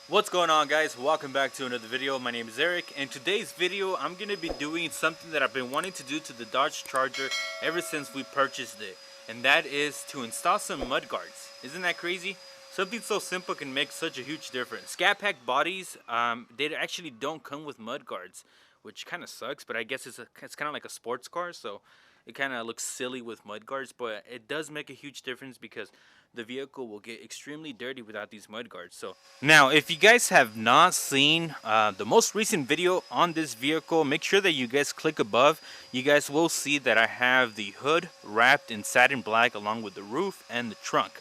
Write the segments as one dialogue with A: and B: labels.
A: What's going on, guys? Welcome back to another video. My name is Eric. In today's video I'm going to be doing something that I've been wanting to do to the Dodge Charger ever since we purchased it, and that is to install some mud guards. Isn't that crazy? Something so simple can make such a huge difference. SCAT bodies, they actually don't come with mud guards, which kind of sucks, but I guess it's kind of like a sports car, so it kind of looks silly with mud guards, but it does make a huge difference because the vehicle will get extremely dirty without these mud guards. So now, if you guys have not seen the most recent video on this vehicle, make sure that you guys click above. You guys will see that I have the hood wrapped in satin black along with the roof and the trunk.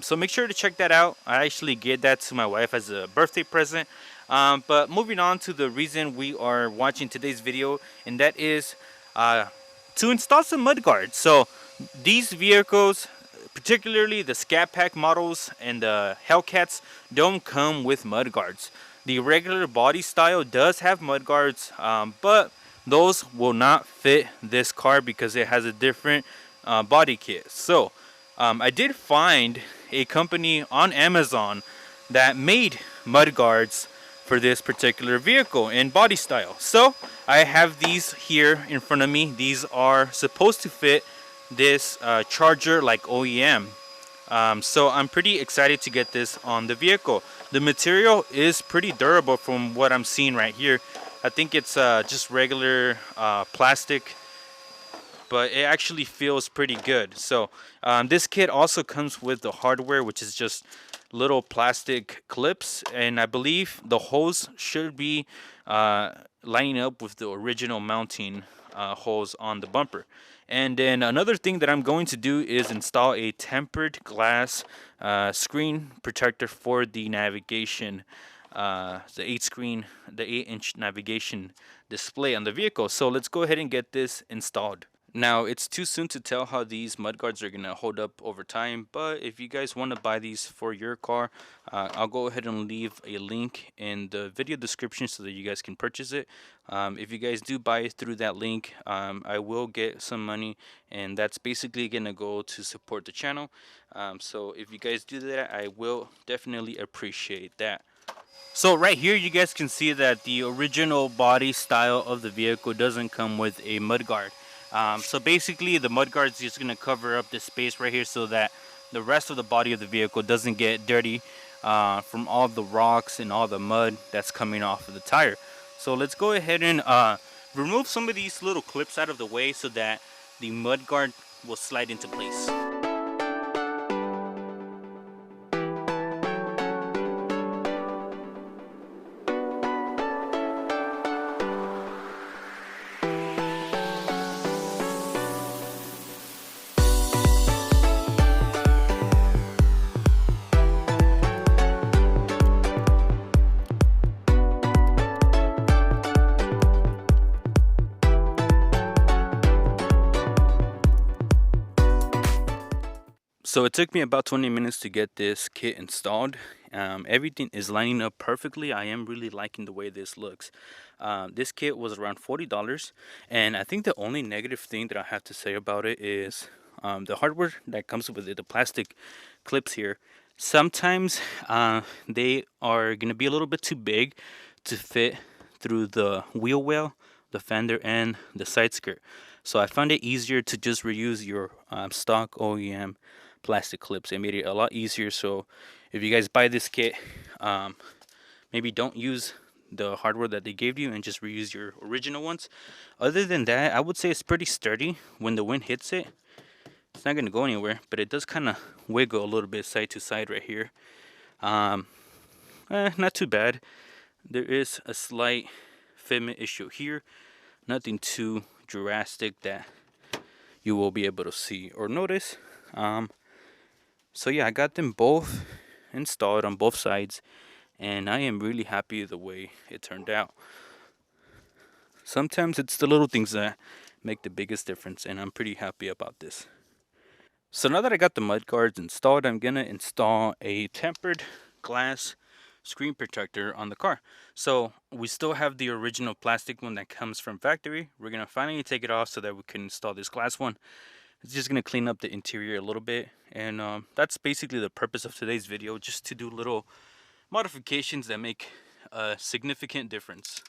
A: So make sure to check that out. I actually gave that to my wife as a birthday present. But moving on to the reason we are watching today's video, and that is to install some mud guards. So these vehicles, particularly the scatpack models and the Hellcats, don't come with mud guards. The regular body style does have mud guards, but those will not fit this car because it has a different body kit. So I did find a company on Amazon that made mud guards for this particular vehicle in body style. So I have these here in front of me. These are supposed to fit this Charger like OEM. So I'm pretty excited to get this on the vehicle. The material is pretty durable from what I'm seeing right here. I think it's just regular plastic, but it actually feels pretty good. So this kit also comes with the hardware, which is just little plastic clips, and I believe the holes should be lining up with the original mounting holes on the bumper. And then another thing that I'm going to do is install a tempered glass screen protector for the navigation, the 8-inch navigation display on the vehicle. So let's go ahead and get this installed. Now, it's too soon to tell how these mudguards are going to hold up over time, but if you guys want to buy these for your car, I'll go ahead and leave a link in the video description so that you guys can purchase it. If you guys do buy it through that link, I will get some money, and that's basically going to go to support the channel. So if you guys do that, I will definitely appreciate that. So right here you guys can see that the original body style of the vehicle doesn't come with a mudguard. So basically the mudguard is just going to cover up this space right here so that the rest of the body of the vehicle doesn't get dirty from all the rocks and all the mud that's coming off of the tire. So let's go ahead and remove some of these little clips out of the way so that the mudguard will slide into place. So it took me about 20 minutes to get this kit installed. Everything is lining up perfectly. I am really liking the way this looks. This kit was around $40, and I think the only negative thing that I have to say about it is the hardware that comes with it, the plastic clips here. Sometimes they are going to be a little bit too big to fit through the wheel well, the fender, and the side skirt. So I found it easier to just reuse your stock OEM plastic clips. It made it a lot easier. So if you guys buy this kit, maybe don't use the hardware that they gave you and just reuse your original ones. Other than that, I would say it's pretty sturdy. When the wind hits it, it's not going to go anywhere, but it does kind of wiggle a little bit side to side right here. Not too bad. There is a slight fitment issue here, nothing too drastic that you will be able to see or notice. So yeah, I got them both installed on both sides, and I am really happy the way it turned out. Sometimes it's the little things that make the biggest difference, and I'm pretty happy about this. So now that I got the mud guards installed, I'm gonna install a tempered glass screen protector on the car. So we still have the original plastic one that comes from factory. We're gonna finally take it off so that we can install this glass one. It's just going to clean up the interior a little bit, and that's basically the purpose of today's video, just to do little modifications that make a significant difference.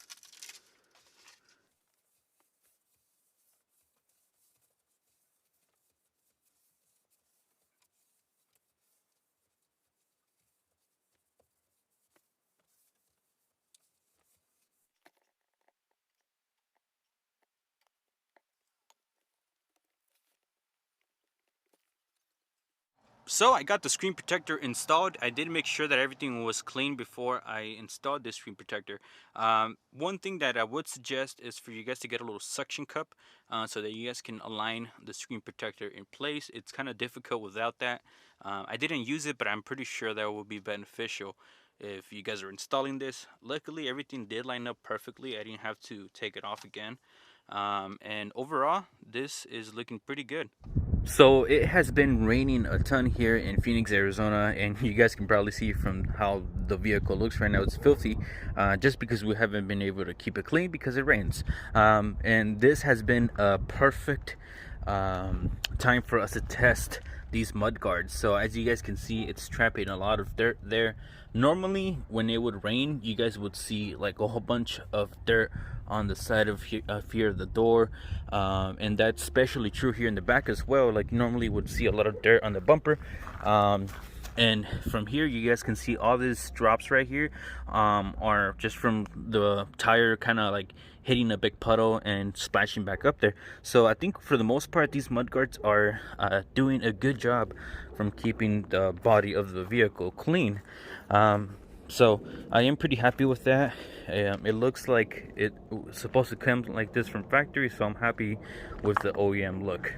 A: So I got the screen protector installed. I did make sure that everything was clean before I installed this screen protector. One thing that I would suggest is for you guys to get a little suction cup so that you guys can align the screen protector in place. It's kind of difficult without that. I didn't use it, but I'm pretty sure that will be beneficial if you guys are installing this. Luckily, everything did line up perfectly. I didn't have to take it off again. And overall, this is looking pretty good. So it has been raining a ton here in Phoenix, Arizona, and you guys can probably see from how the vehicle looks right now. It's filthy, just because we haven't been able to keep it clean because it rains. And this has been a perfect time for us to test these mud guards. So as you guys can see, it's trapping a lot of dirt there. Normally when it would rain, you guys would see like a whole bunch of dirt on the side of here the door, and that's especially true here in the back as well. Like normally would see a lot of dirt on the bumper, and from here you guys can see all these drops right here are just from the tire kind of like hitting a big puddle and splashing back up there. So I think for the most part these mud guards are doing a good job from keeping the body of the vehicle clean. So I am pretty happy with that. It looks like it's supposed to come like this from factory, so I'm happy with the OEM look.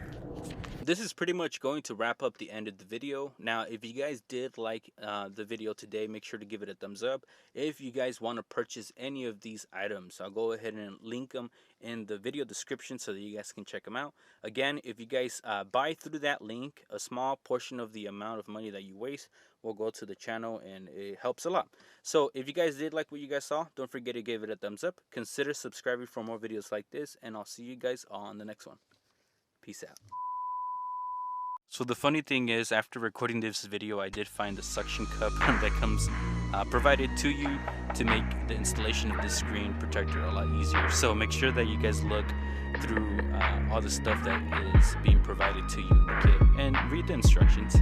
A: This is pretty much going to wrap up the end of the video. Now, if you guys did like the video today, make sure to give it a thumbs up. If you guys want to purchase any of these items, I'll go ahead and link them in the video description so that you guys can check them out. Again, if you guys buy through that link, a small portion of the amount of money that you waste will go to the channel, and it helps a lot. So if you guys did like what you guys saw, don't forget to give it a thumbs up. Consider subscribing for more videos like this, and I'll see you guys on the next one. Peace out. So the funny thing is, after recording this video, I did find the suction cup that comes provided to you to make the installation of this screen protector a lot easier. So make sure that you guys look through all the stuff that is being provided to you in the kit and read the instructions.